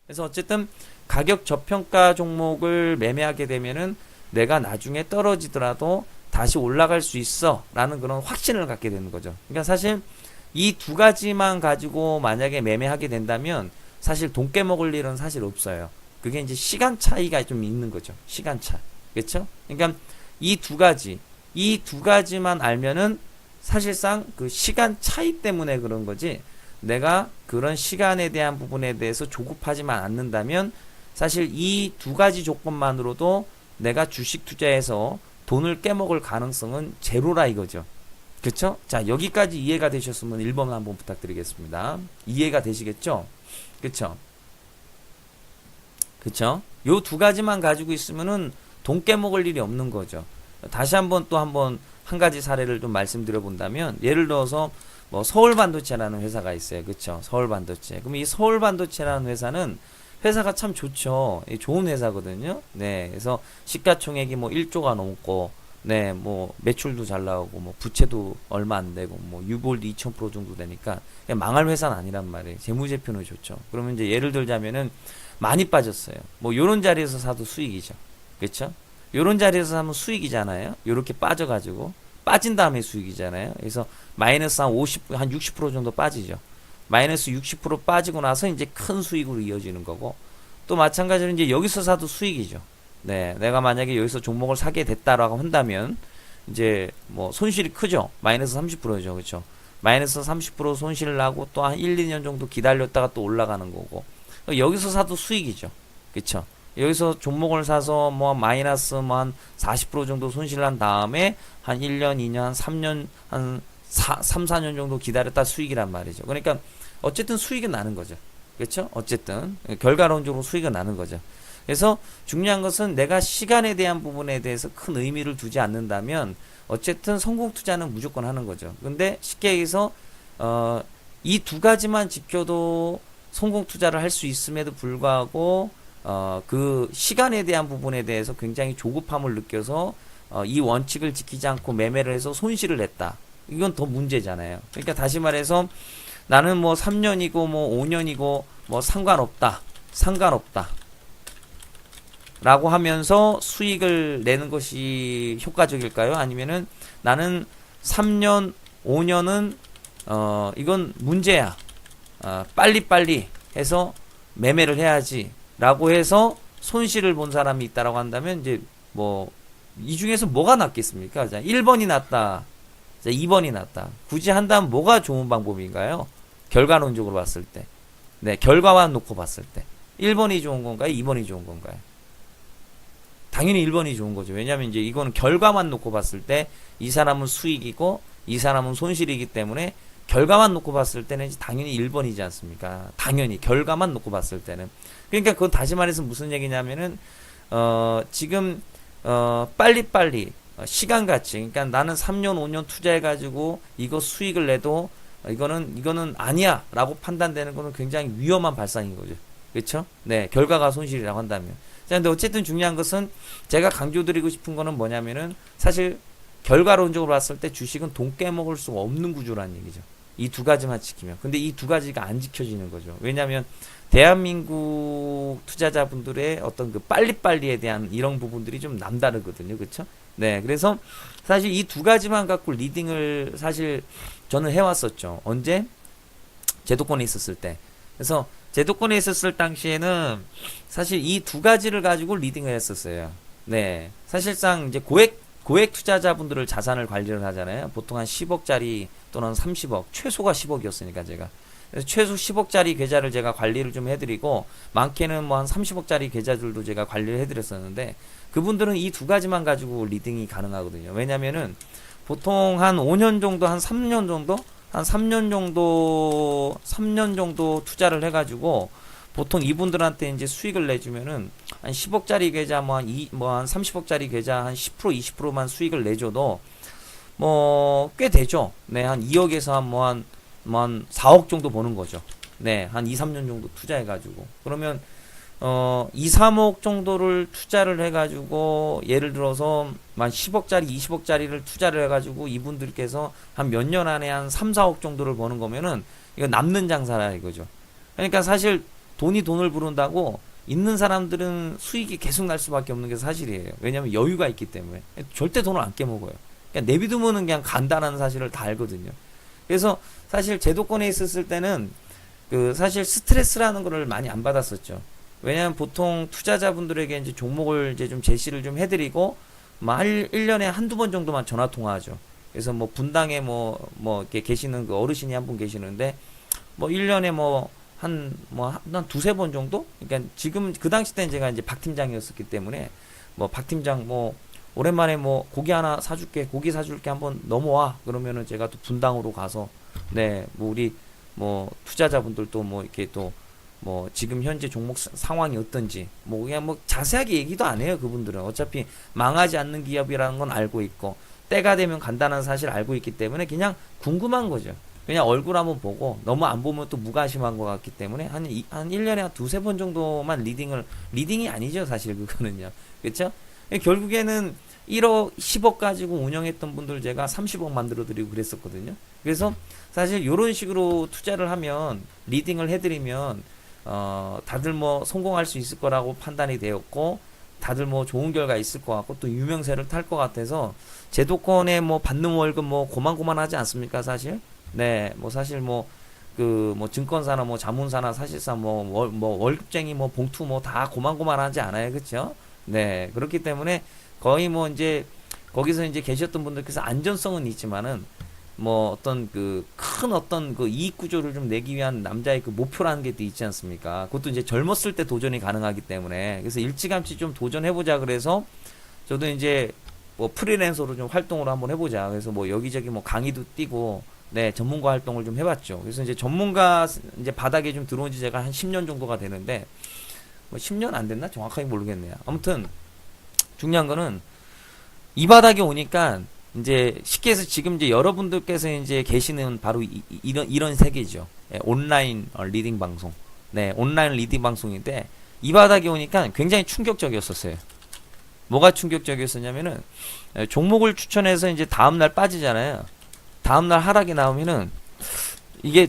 그래서 어쨌든 가격 저평가 종목을 매매하게 되면은 내가 나중에 떨어지더라도 다시 올라갈 수 있어 라는 그런 확신을 갖게 되는 거죠. 그러니까 사실 이 두 가지만 가지고 만약에 매매하게 된다면 사실 돈 깨먹을 일은 사실 없어요. 그게 이제 시간 차이가 좀 있는 거죠. 시간 차. 그렇죠? 그러니까 이 두 가지만 알면은 사실상 그 시간 차이 때문에 그런 거지, 내가 그런 시간에 대한 부분에 대해서 조급하지만 않는다면 사실 이 두 가지 조건만으로도 내가 주식 투자해서 돈을 깨먹을 가능성은 제로라 이거죠. 그쵸? 자, 여기까지 이해가 되셨으면 1번 한번 부탁드리겠습니다. 이해가 되시겠죠? 그쵸? 그쵸? 요 두 가지만 가지고 있으면은 돈 깨먹을 일이 없는 거죠. 다시 한번 또 한번 한 가지 사례를 좀 말씀드려 본다면, 예를 들어서 뭐 서울반도체라는 회사가 있어요. 그쵸? 서울반도체. 그럼 이 서울반도체라는 회사는 회사가 참 좋죠. 좋은 회사거든요. 네. 그래서 시가총액이 뭐 1조가 넘고, 네, 뭐 매출도 잘 나오고, 뭐 부채도 얼마 안 되고, 뭐 유볼도 2000% 정도 되니까 그냥 망할 회사는 아니란 말이에요. 재무제표는 좋죠. 그러면 이제 예를 들자면은 많이 빠졌어요. 뭐 요런 자리에서 사도 수익이죠. 그렇죠? 요런 자리에서 사면 수익이잖아요. 요렇게 빠져가지고 빠진 다음에 수익이잖아요. 그래서 마이너스 한 50, 한 60% 정도 빠지죠. 마이너스 60% 빠지고 나서 이제 큰 수익으로 이어지는 거고, 또 마찬가지로 이제 여기서 사도 수익이죠. 네, 내가 만약에 여기서 종목을 사게 됐다라고 한다면 이제 뭐 손실이 크죠. 마이너스 30%죠. 그렇죠? 마이너스 30% 손실 나고 또 한 1, 2년 정도 기다렸다가 또 올라가는 거고, 여기서 사도 수익이죠. 그렇죠? 여기서 종목을 사서 뭐 마이너스 뭐 한 40% 정도 손실 난 다음에 한 1년, 2년, 한 3년, 한 3, 4년 정도 기다렸다 수익이란 말이죠. 그러니까 어쨌든 수익은 나는 거죠. 그렇죠? 어쨌든 결과론적으로 수익은 나는 거죠. 그래서 중요한 것은 내가 시간에 대한 부분에 대해서 큰 의미를 두지 않는다면 어쨌든 성공 투자는 무조건 하는 거죠. 근데 쉽게 얘기해서 이 두 가지만 지켜도 성공 투자를 할 수 있음에도 불구하고 그 시간에 대한 부분에 대해서 굉장히 조급함을 느껴서 이 원칙을 지키지 않고 매매를 해서 손실을 냈다. 이건 더 문제잖아요. 그러니까 다시 말해서 나는 뭐 3년이고 뭐 5년이고 뭐 상관없다. 상관없다. 라고 하면서 수익을 내는 것이 효과적일까요? 아니면은 나는 3년, 5년은 이건 문제야. 빨리빨리 해서 매매를 해야지 라고 해서 손실을 본 사람이 있다라고 한다면 이제 뭐 이 중에서 뭐가 낫겠습니까? 자, 1번이 낫다. 자, 2번이 낫다. 굳이 한다면 뭐가 좋은 방법인가요? 결과론적으로 봤을 때. 네, 결과만 놓고 봤을 때. 1번이 좋은 건가요? 2번이 좋은 건가요? 당연히 1번이 좋은 거죠. 왜냐하면 이제 이거는 결과만 놓고 봤을 때 이 사람은 수익이고 이 사람은 손실이기 때문에 결과만 놓고 봤을 때는 당연히 1번이지 않습니까? 당연히 결과만 놓고 봤을 때는. 그러니까 그건 다시 말해서 무슨 얘기냐면은 지금 빨리빨리 시간같이, 그러니까 나는 3년 5년 투자해 가지고 이거 수익을 내도 이거는 아니야 라고 판단되는 거는 굉장히 위험한 발상인 거죠. 그렇죠? 네, 결과가 손실이라고 한다면. 자, 근데 어쨌든 중요한 것은 제가 강조드리고 싶은 거는 뭐냐면은 사실 결과론적으로 봤을 때 주식은 돈 깨먹을 수가 없는 구조라는 얘기죠. 이 두 가지만 지키면. 근데 이 두 가지가 안 지켜지는 거죠. 왜냐하면 대한민국 투자자분들의 어떤 그 빨리빨리에 대한 이런 부분들이 좀 남다르거든요. 그렇죠? 네, 그래서 사실 이 두 가지만 갖고 리딩을 사실 저는 해왔었죠. 언제? 제도권에 있었을 때. 그래서 제도권에 있었을 당시에는 사실 이 두 가지를 가지고 리딩을 했었어요. 네, 사실상 이제 고액 투자자분들을 자산을 관리를 하잖아요. 보통 한 10억짜리 또는 30억, 최소가 10억이었으니까 제가. 그래서 최소 10억짜리 계좌를 제가 관리를 좀 해드리고, 많게는 뭐 한 30억짜리 계좌들도 제가 관리를 해드렸었는데, 그분들은 이 두 가지만 가지고 리딩이 가능하거든요. 왜냐면은 보통 한 5년 정도, 한 3년 정도? 한 3년 정도 투자를 해가지고, 보통 이분들한테 이제 수익을 내주면은 한 10억짜리 계좌 한 30억짜리 계좌 한 10% 20%만 수익을 내줘도 뭐 꽤 되죠. 네, 한 2억에서 한 4억 정도 버는 거죠. 네, 한 2, 3년 정도 투자해 가지고. 그러면 2, 3억 정도를 투자를 해 가지고 예를 들어서 한 10억짜리, 20억짜리를 투자를 해 가지고 이분들께서 한 몇 년 안에 한 3, 4억 정도를 버는 거면은 이거 남는 장사라 이거죠. 그러니까 사실 돈이 돈을 부른다고 있는 사람들은 수익이 계속 날 수밖에 없는 게 사실이에요. 왜냐하면 여유가 있기 때문에. 절대 돈을 안 깨먹어요. 그냥 내비두면은 그냥 간다는 사실을 다 알거든요. 그래서 사실 제도권에 있었을 때는 그 사실 스트레스라는 거를 많이 안 받았었죠. 왜냐하면 보통 투자자분들에게 이제 종목을 이제 좀 제시를 좀 해드리고 뭐 1년에 한두 번 정도만 전화 통화하죠. 그래서 뭐 분당에 뭐 이렇게 계시는 그 어르신이 한 분 계시는데 뭐 1년에 한 두세 번 정도? 그러니까 지금 그 당시 때는 제가 이제 박 팀장이었었기 때문에 뭐 박 팀장 뭐 오랜만에 뭐 고기 하나 사줄게, 고기 사줄게 한번 넘어와. 그러면은 제가 또 분당으로 가서 네, 뭐 우리 뭐 투자자분들도 뭐 이렇게 또 뭐 지금 현재 종목 상황이 어떤지 뭐 그냥 뭐 자세하게 얘기도 안 해요. 그분들은 어차피 망하지 않는 기업이라는 건 알고 있고 때가 되면 간다는 사실 알고 있기 때문에 그냥 궁금한 거죠. 그냥 얼굴 한번 보고 너무 안 보면 또 무관심한 것 같기 때문에 한 1년에 한 두세 번 정도만 리딩이 아니죠. 사실 그거는요. 그쵸? 결국에는 1억, 10억 가지고 운영했던 분들 제가 30억 만들어 드리고 그랬었거든요. 그래서 사실 요런 식으로 투자를 하면 리딩을 해드리면 다들 뭐 성공할 수 있을 거라고 판단이 되었고 다들 뭐 좋은 결과 있을 것 같고 또 유명세를 탈 것 같아서 제도권에 뭐 받는 월급 뭐 고만고만하지 않습니까 사실? 네, 뭐 사실 뭐 그 뭐 증권사나 뭐 자문사나 사실상 뭐 월급쟁이 뭐 봉투 뭐 다 고만고만하지 않아요, 그렇죠? 네, 그렇기 때문에 거의 뭐 이제 거기서 이제 계셨던 분들께서 안전성은 있지만은 뭐 어떤 그 큰 어떤 그 이익 구조를 좀 내기 위한 남자의 그 목표라는 게 또 있지 않습니까? 그것도 이제 젊었을 때 도전이 가능하기 때문에 그래서 일찌감치 좀 도전해보자 그래서 저도 이제 뭐 프리랜서로 좀 활동을 한번 해보자 그래서 뭐 여기저기 뭐 강의도 뛰고 네 전문가 활동을 좀 해봤죠. 그래서 이제 전문가 이제 바닥에 좀 들어온 지 제가 한 10년 정도가 되는데 뭐 10년 안 됐나 정확하게 모르겠네요. 아무튼 중요한 거는 이 바닥에 오니까 이제 쉽게 해서 지금 이제 여러분들께서 이제 계시는 바로 이런 세계죠. 예, 온라인 리딩 방송. 네, 온라인 리딩 방송인데 이 바닥에 오니까 굉장히 충격적이었었어요. 뭐가 충격적이었었냐면은 종목을 추천해서 이제 다음 날 빠지잖아요. 다음 날 하락이 나오면은 이게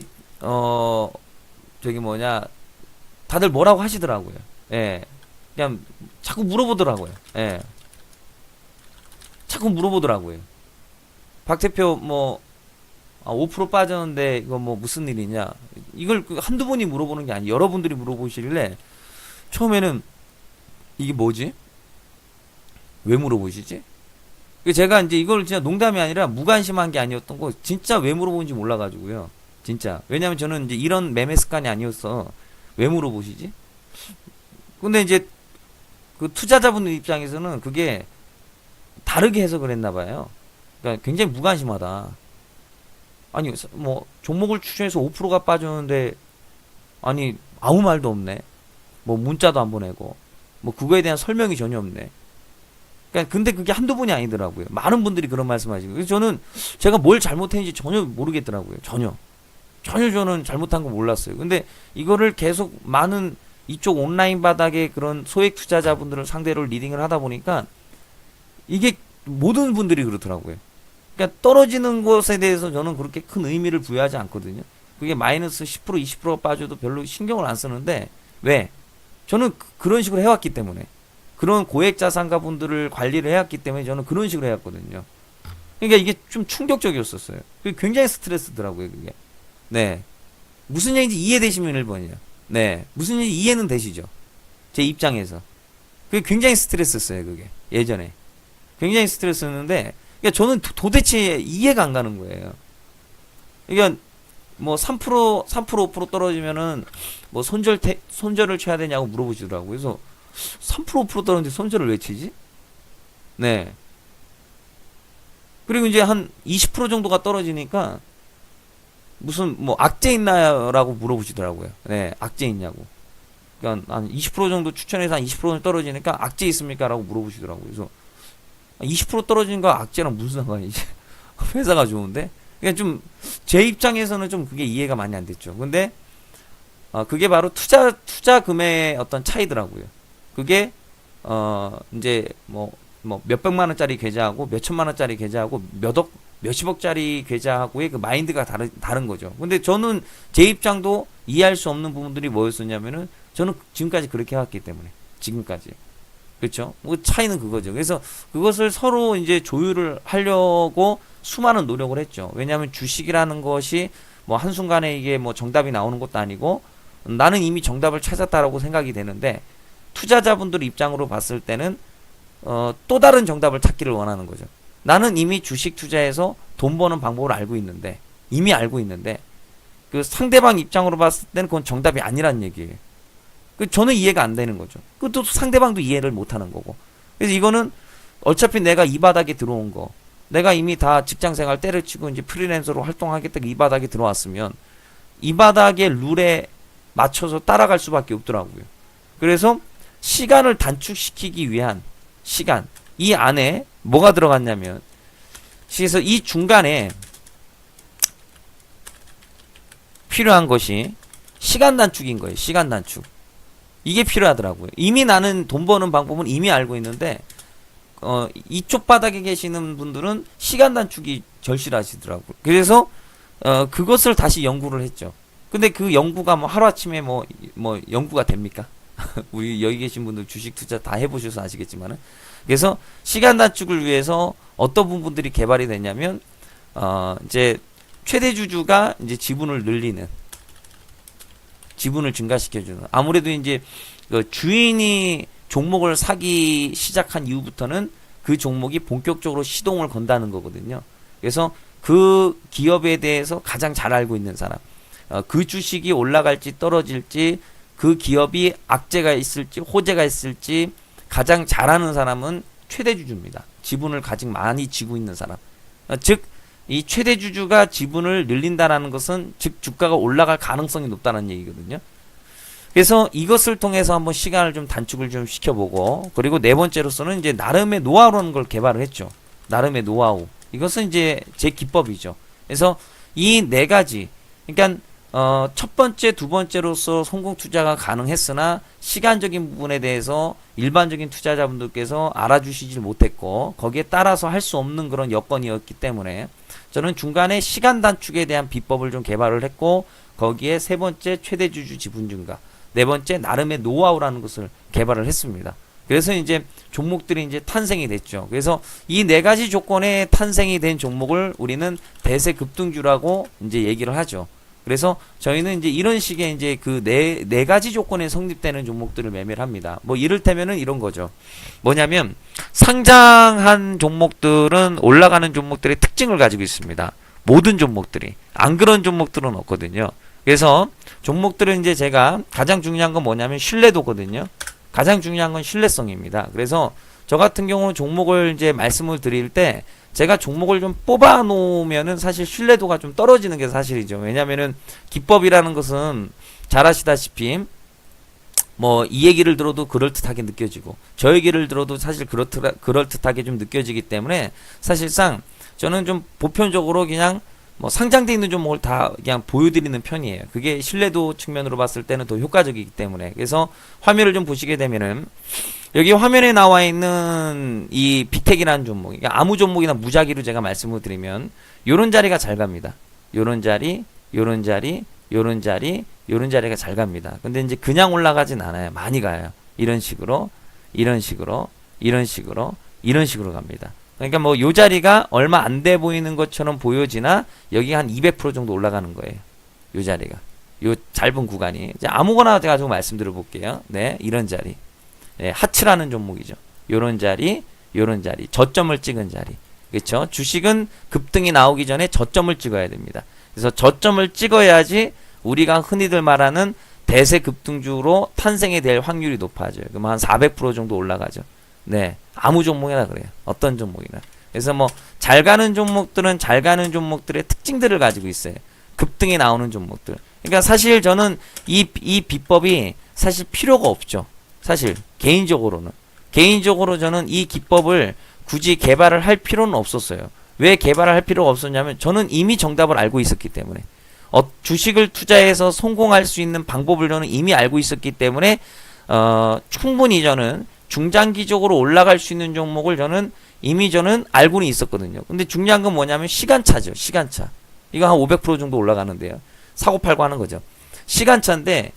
저기 뭐냐 다들 뭐라고 하시더라고요. 예. 그냥 자꾸 물어보더라고요. 예. 자꾸 물어보더라고요. 박 대표 뭐 5% 빠졌는데 이거 뭐 무슨 일이냐 이걸 한두 번이 물어보는 게 아니에요. 여러분들이 물어보시길래 처음에는 이게 뭐지? 왜 물어보시지? 제가 이제 이걸 진짜 농담이 아니라 무관심한 게 아니었던 거 진짜 왜 물어보는지 몰라가지고요. 진짜 왜냐면 저는 이제 이런 매매 습관이 아니었어. 왜 물어보시지? 근데 이제 그 투자자분들 입장에서는 그게 다르게 해석을 했나 봐요. 그러니까 굉장히 무관심하다. 아니 뭐 종목을 추천해서 5%가 빠졌는데 아니 아무 말도 없네. 뭐 문자도 안 보내고 뭐 그거에 대한 설명이 전혀 없네. 그러니까 근데 그게 한두 분이 아니더라고요. 많은 분들이 그런 말씀하시고 그래서 저는 제가 뭘 잘못했는지 전혀 모르겠더라고요. 전혀 저는 잘못한 거 몰랐어요. 근데 이거를 계속 많은 이쪽 온라인 바닥에 그런 소액 투자자분들을 상대로 리딩을 하다 보니까 이게 모든 분들이 그렇더라고요. 그러니까 떨어지는 것에 대해서 저는 그렇게 큰 의미를 부여하지 않거든요. 그게 마이너스 10% 20% 빠져도 별로 신경을 안 쓰는데 왜? 저는 그런 식으로 해왔기 때문에 그런 고액 자산가 분들을 관리를 해왔기 때문에 저는 그런 식으로 해왔거든요. 그러니까 이게 좀 충격적이었었어요. 그게 굉장히 스트레스더라고요. 그게. 네. 무슨 얘기인지 이해되시면 1번이요. 네. 무슨 얘기인지 이해는 되시죠? 제 입장에서. 그게 굉장히 스트레스였어요. 그게. 예전에. 굉장히 스트레스였는데 그러니까 저는 도대체 이해가 안 가는 거예요. 그러니까 뭐 3% 5% 떨어지면은 뭐 손절을 쳐야 되냐고 물어보시더라고요. 그래서 3% 5% 떨어졌는데 손절을 왜 치지? 네. 그리고 이제 한 20% 정도가 떨어지니까 무슨 뭐 악재 있나요라고 물어보시더라고요. 네, 악재 있냐고. 그러니까 한 20% 정도 추천해서 한 20% 떨어지니까 악재 있습니까라고 물어보시더라고요. 그래서 20% 떨어지는 거 악재랑 무슨 상관이지? 회사가 좋은데? 그러니까 좀 제 입장에서는 좀 그게 이해가 많이 안 됐죠. 근데 그게 바로 투자금의 어떤 차이더라고요. 그게 이제 뭐 몇백만 원짜리 계좌하고 몇천만 원짜리 계좌하고 몇억 몇십억짜리 계좌하고의 그 마인드가 다른 거죠. 근데 저는 제 입장도 이해할 수 없는 부분들이 뭐였었냐면은 저는 지금까지 그렇게 해왔기 때문에 지금까지 그렇죠. 뭐 차이는 그거죠. 그래서 그것을 서로 이제 조율을 하려고 수많은 노력을 했죠. 왜냐하면 주식이라는 것이 뭐 한순간에 이게 뭐 정답이 나오는 것도 아니고 나는 이미 정답을 찾았다라고 생각이 되는데 투자자분들 입장으로 봤을 때는 또 다른 정답을 찾기를 원하는 거죠. 나는 이미 주식 투자해서 돈 버는 방법을 이미 알고 있는데 그 상대방 입장으로 봤을 때는 그건 정답이 아니란 얘기예요. 저는 이해가 안 되는 거죠. 또 상대방도 이해를 못 하는 거고. 그래서 이거는 어차피 내가 이 바닥에 들어온 거, 내가 이미 다 직장 생활 때려치고 이제 프리랜서로 활동하겠다 이 바닥에 들어왔으면 이 바닥의 룰에 맞춰서 따라갈 수밖에 없더라고요. 그래서 시간을 단축시키기 위한 시간, 이 안에 뭐가 들어갔냐면, 그래서 이 중간에 필요한 것이 시간 단축인 거예요. 시간 단축. 이게 필요하더라고요. 이미 나는 돈 버는 방법은 이미 알고 있는데 이쪽 바닥에 계시는 분들은 시간 단축이 절실하시더라고요. 그래서 그것을 다시 연구를 했죠. 근데 그 연구가 뭐 하루아침에 뭐 연구가 됩니까? 우리 여기 계신 분들 주식 투자 다 해보셔서 아시겠지만은. 그래서 시간 단축을 위해서 어떤 부분들이 개발이 됐냐면 이제 최대 주주가 이제 지분을 늘리는, 지분을 증가시켜주는. 아무래도 이제 그 주인이 종목을 사기 시작한 이후부터는 그 종목이 본격적으로 시동을 건다는 거거든요. 그래서 그 기업에 대해서 가장 잘 알고 있는 사람, 그 주식이 올라갈지 떨어질지, 그 기업이 악재가 있을지 호재가 있을지 가장 잘 아는 사람은 최대 주주입니다. 지분을 가장 많이 쥐고 있는 사람. 즉 이 최대 주주가 지분을 늘린다라는 것은 즉 주가가 올라갈 가능성이 높다는 얘기거든요. 그래서 이것을 통해서 한번 시간을 좀 단축을 좀 시켜보고, 그리고 네 번째로서는 이제 나름의 노하우라는 걸 개발을 했죠. 나름의 노하우. 이것은 이제 제 기법이죠. 그래서 이 네 가지, 그러니까 첫 번째, 두 번째로서 성공 투자가 가능했으나 시간적인 부분에 대해서 일반적인 투자자분들께서 알아주시질 못했고 거기에 따라서 할 수 없는 그런 여건이었기 때문에 저는 중간에 시간 단축에 대한 비법을 좀 개발을 했고, 거기에 세 번째 최대 주주 지분 증가, 네 번째 나름의 노하우라는 것을 개발을 했습니다. 그래서 이제 종목들이 이제 탄생이 됐죠. 그래서 이 네 가지 조건에 탄생이 된 종목을 우리는 대세 급등주라고 이제 얘기를 하죠. 그래서 저희는 이제 이런 식의 이제 그 네 가지 조건에 성립되는 종목들을 매매를 합니다. 뭐 이를테면은 이런 거죠. 뭐냐면 상장한 종목들은 올라가는 종목들의 특징을 가지고 있습니다. 모든 종목들이. 안 그런 종목들은 없거든요. 그래서 종목들은 이제 제가 가장 중요한 건 뭐냐면 신뢰도거든요. 가장 중요한 건 신뢰성입니다. 그래서 저 같은 경우 종목을 이제 말씀을 드릴 때 제가 종목을 좀 뽑아 놓으면은 사실 신뢰도가 좀 떨어지는 게 사실이죠. 왜냐면은 기법이라는 것은 잘 아시다시피 뭐 이 얘기를 들어도 그럴듯하게 느껴지고 저 얘기를 들어도 사실 그럴듯하게 좀 느껴지기 때문에 사실상 저는 좀 보편적으로 그냥 뭐 상장돼 있는 종목을 다 그냥 보여드리는 편이에요. 그게 신뢰도 측면으로 봤을 때는 더 효과적이기 때문에. 그래서 화면을 좀 보시게 되면은 여기 화면에 나와 있는 이 빅텍이라는 종목, 그러니까 아무 종목이나 무작위로 제가 말씀을 드리면 요런 자리가 잘 갑니다. 요런 자리, 요런 자리, 요런 자리, 요런 자리가 잘 갑니다. 근데 이제 그냥 올라가진 않아요. 많이 가요. 이런 식으로, 이런 식으로, 이런 식으로, 이런 식으로 갑니다. 그러니까 뭐 요 자리가 얼마 안 돼 보이는 것처럼 보여지나 여기 한 200% 정도 올라가는 거예요. 요 자리가. 요 짧은 구간이. 이제 아무거나 제가 좀 말씀드려 볼게요. 네, 이런 자리. 네, 하츠라는 종목이죠. 요런 자리, 요런 자리. 저점을 찍은 자리. 그렇죠? 주식은 급등이 나오기 전에 저점을 찍어야 됩니다. 그래서 저점을 찍어야지 우리가 흔히들 말하는 대세 급등주로 탄생이 될 확률이 높아져요. 그럼 한 400% 정도 올라가죠. 네. 아무 종목이나 그래요. 어떤 종목이나. 그래서 뭐 잘 가는 종목들은 잘 가는 종목들의 특징들을 가지고 있어요. 급등이 나오는 종목들. 그러니까 사실 저는 이 비법이 사실 필요가 없죠. 사실 개인적으로는. 개인적으로 저는 이 기법을 굳이 개발을 할 필요는 없었어요. 왜 개발을 할 필요가 없었냐면 저는 이미 정답을 알고 있었기 때문에. 주식을 투자해서 성공할 수 있는 방법을 저는 이미 알고 있었기 때문에 충분히 저는 중장기적으로 올라갈 수 있는 종목을 저는 이미 저는 알고는 있었거든요. 근데 중요한 건 뭐냐면 시간차죠. 시간차. 이거 한 500% 정도 올라가는데요. 사고 팔고 하는 거죠. 시간차인데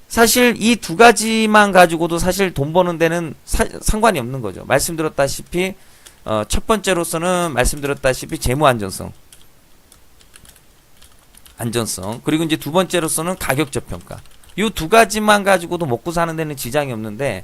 사실 이 두 가지만 가지고도 사실 돈 버는 데는 상관이 없는 거죠. 말씀드렸다시피 첫 번째로서는 말씀드렸다시피 재무 안전성. 그리고 이제 두 번째로서는 가격 저평가. 이 두 가지만 가지고도 먹고 사는 데는 지장이 없는데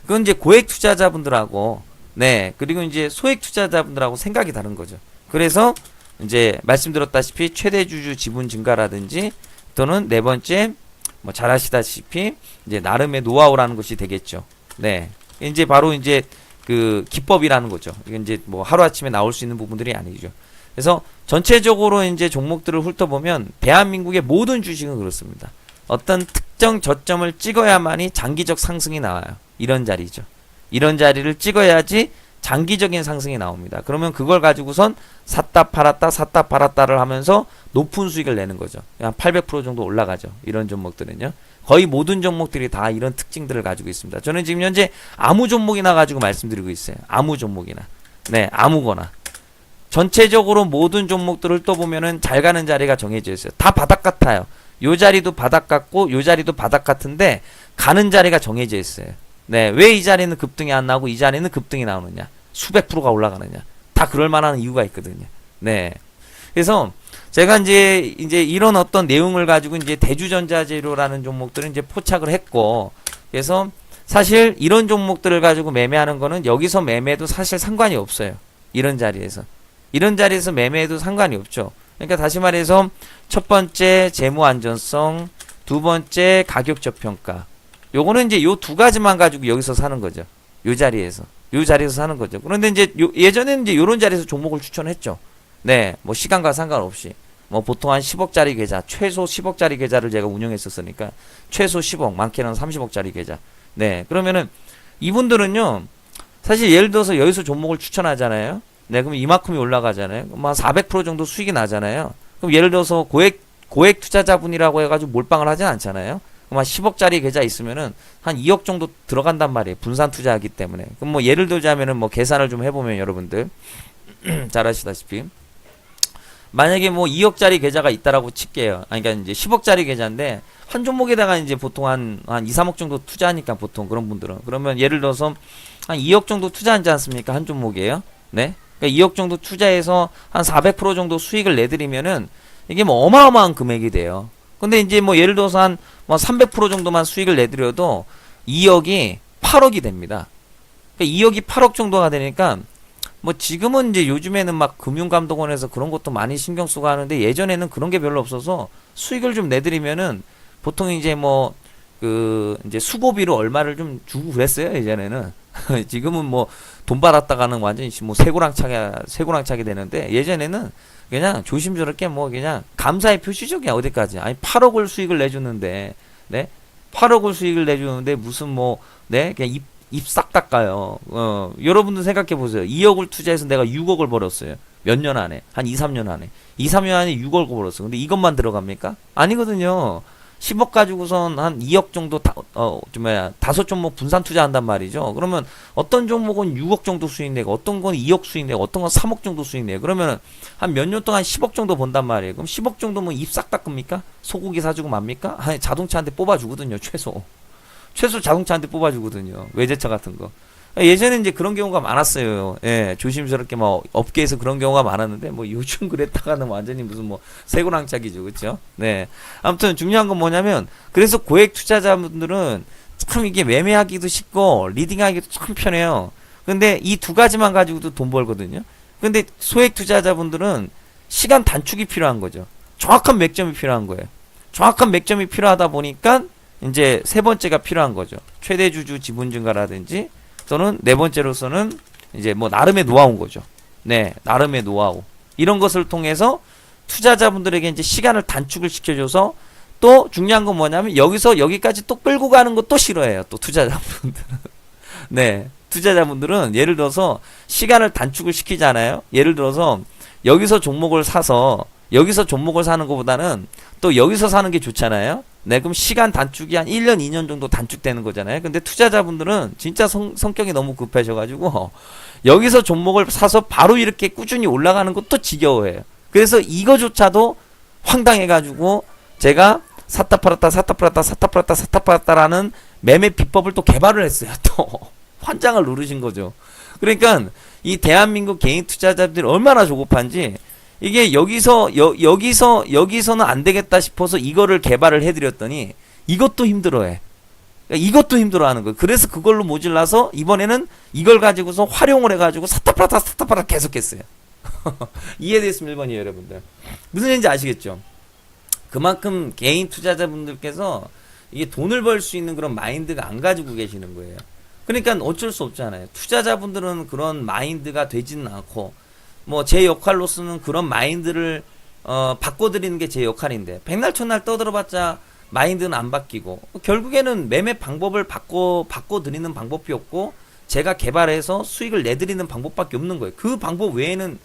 그건 이제 고액 투자자분들하고 네, 그리고 이제 소액 투자자분들하고 생각이 다른 거죠. 그래서 이제 말씀드렸다시피 최대 주주 지분 증가라든지 또는 네 번째 뭐 잘 아시다시피 이제 나름의 노하우라는 것이 되겠죠. 네. 이제 바로 이제 그 기법이라는 거죠. 이게 이제 뭐 하루아침에 나올 수 있는 부분들이 아니죠. 그래서 전체적으로 이제 종목들을 훑어보면 대한민국의 모든 주식은 그렇습니다. 어떤 특정 저점을 찍어야만이 장기적 상승이 나와요. 이런 자리죠. 이런 자리를 찍어야지 장기적인 상승이 나옵니다. 그러면 그걸 가지고선 샀다 팔았다를 하면서 높은 수익을 내는 거죠. 한 800% 정도 올라가죠. 이런 종목들은요. 거의 모든 종목들이 다 이런 특징들을 가지고 있습니다. 저는 지금 현재 아무 종목이나 가지고 말씀드리고 있어요. 아무 종목이나. 네, 아무거나. 전체적으로 모든 종목들을 또 보면은 잘 가는 자리가 정해져 있어요. 다 바닥 같아요. 요 자리도 바닥 같고 요 자리도 바닥 같은데 가는 자리가 정해져 있어요. 네, 왜 이 자리는 급등이 안 나오고 이 자리는 급등이 나오느냐? 수백 프로가 올라가느냐? 다 그럴 만한 이유가 있거든요. 네. 그래서 제가 이제 이런 어떤 내용을 가지고 이제 대주전자재료라는 종목들은 이제 포착을 했고, 그래서 사실 이런 종목들을 가지고 매매하는 거는 여기서 매매해도 사실 상관이 없어요. 이런 자리에서 매매해도 상관이 없죠. 그러니까 다시 말해서 첫 번째 재무 안전성, 두 번째 가격 저평가. 요거는 이제 요 두 가지만 가지고 여기서 사는 거죠. 요 자리에서 사는 거죠. 그런데 이제 예전에는 이제 요런 자리에서 종목을 추천했죠. 네, 뭐 시간과 상관없이 뭐 보통 한 10억짜리 계좌, 최소 10억짜리 계좌를 제가 운영했었으니까 최소 10억, 많게는 30억짜리 계좌. 네, 그러면은 이분들은요, 사실 예를 들어서 여기서 종목을 추천하잖아요. 네, 그럼 이만큼이 올라가잖아요. 그럼 한 400% 정도 수익이 나잖아요. 그럼 예를 들어서 고액 투자자분이라고 해가지고 몰빵을 하진 않잖아요. 그럼 한 10억짜리 계좌 있으면은 한 2억 정도 들어간단 말이에요. 분산 투자하기 때문에. 그럼 뭐 예를 들자면은 뭐 계산을 좀 해보면 여러분들 잘 아시다시피 만약에 뭐 2억짜리 계좌가 있다라고 칠게요. 아니, 그러니까 이제 10억짜리 계좌인데 한 종목에다가 이제 보통 한 2, 3억 정도 투자하니까 보통 그런 분들은 그러면 예를 들어서 한 2억 정도 투자하지 않습니까? 한 종목이에요. 네. 그러니까 2억 정도 투자해서 한 400% 정도 수익을 내드리면은 이게 뭐 어마어마한 금액이 돼요. 근데 이제 뭐 예를 들어서 한 뭐 300% 정도만 수익을 내드려도 2억이 8억이 됩니다. 그러니까 2억이 8억 정도가 되니까 뭐 지금은 이제 요즘에는 막 금융감독원에서 그런 것도 많이 신경 쓰고 하는데 예전에는 그런 게 별로 없어서 수익을 좀 내드리면은 보통 이제 뭐 이제 수고비로 얼마를 좀 주고 그랬어요, 예전에는. 지금은 뭐 돈 받았다가는 완전히 뭐 쇠고랑차게 되는데 예전에는 그냥 조심스럽게 뭐 그냥 감사의 표시죠. 그냥 어디까지. 아니 8억을 수익을 내주는데, 네? 8억을 수익을 내주는데 무슨 뭐, 네? 그냥 입 싹 닦아요. 여러분들 생각해 보세요. 2억을 투자해서 내가 6억을 벌었어요. 몇 년 안에? 한 2, 3년 안에. 2, 3년 안에 6억을 벌었어. 근데 이것만 들어갑니까? 아니거든요. 10억 가지고선 한 2억 정도 다섯 종목 분산 투자한단 말이죠. 그러면 어떤 종목은 6억 정도 수익 내고 어떤 건 2억 수익 내고 어떤 건 3억 정도 수익 내고 그러면 한 몇 년 동안 10억 정도 번단 말이에요. 그럼 10억 정도면 입 싹 닦습니까? 소고기 사주고 맙니까? 아니, 자동차 한 대 뽑아주거든요. 최소 자동차 한 대 뽑아주거든요. 외제차 같은 거. 예전에 이제 그런 경우가 많았어요. 예, 조심스럽게 뭐 업계에서 그런 경우가 많았는데 뭐 요즘 그랬다가는 완전히 무슨 뭐 새고랑짝이죠, 그렇죠? 네. 아무튼 중요한 건 뭐냐면 그래서 고액 투자자분들은 참 이게 매매하기도 쉽고 리딩하기도 참 편해요. 근데 이 두 가지만 가지고도 돈 벌거든요. 근데 소액 투자자분들은 시간 단축이 필요한 거죠. 정확한 맥점이 필요한 거예요. 정확한 맥점이 필요하다 보니까 이제 세 번째가 필요한 거죠. 최대 주주 지분 증가라든지 또는 네 번째로서는 이제 뭐 나름의 노하우인 거죠. 네, 나름의 노하우. 이런 것을 통해서 투자자분들에게 이제 시간을 단축을 시켜줘서 또 중요한 건 뭐냐면 여기서 여기까지 또 끌고 가는 것도 싫어해요. 또 투자자분들은. 네, 투자자분들은 예를 들어서 시간을 단축을 시키잖아요. 예를 들어서 여기서 종목을 사서 여기서 종목을 사는 것보다는 또 여기서 사는 게 좋잖아요. 네, 그럼 시간 단축이 한 1년, 2년 정도 단축되는 거잖아요. 근데 투자자분들은 진짜 성격이 너무 급하셔가지고 여기서 종목을 사서 바로 이렇게 꾸준히 올라가는 것도 지겨워해요. 그래서 이거조차도 황당해가지고 제가 샀다 팔았다 샀다 팔았다 샀다 팔았다 샀다 팔았다라는 매매 비법을 또 개발을 했어요. 또 환장을 누르신 거죠. 그러니까 이 대한민국 개인 투자자들이 얼마나 조급한지 이게 여기서는 안 되겠다 싶어서 이거를 개발을 해드렸더니 이것도 힘들어해. 그러니까 이것도 힘들어하는 거예요. 그래서 그걸로 모질라서 이번에는 이걸 가지고서 활용을 해가지고 샀다 팔았다 계속했어요. 이해됐으면 1번이에요, 여러분들. 무슨 얘기인지 아시겠죠? 그만큼 개인 투자자분들께서 이게 돈을 벌 수 있는 그런 마인드가 안 가지고 계시는 거예요. 그러니까 어쩔 수 없잖아요. 투자자분들은 그런 마인드가 되지는 않고 뭐 제 역할로서는 그런 마인드를 바꿔드리는 게 제 역할인데 백날 첫날 떠들어봤자 마인드는 안 바뀌고 결국에는 매매 방법을 바꿔드리는 방법이 없고 제가 개발해서 수익을 내드리는 방법밖에 없는 거예요. 그 방법 외에는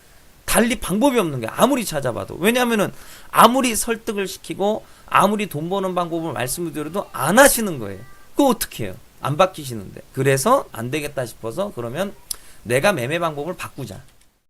달리 방법이 없는 거예요. 아무리 찾아봐도. 왜냐하면은 아무리 설득을 시키고 아무리 돈 버는 방법을 말씀을 드려도 안 하시는 거예요. 그거 어떻게 해요? 안 바뀌시는데. 그래서 안 되겠다 싶어서 그러면 내가 매매 방법을 바꾸자.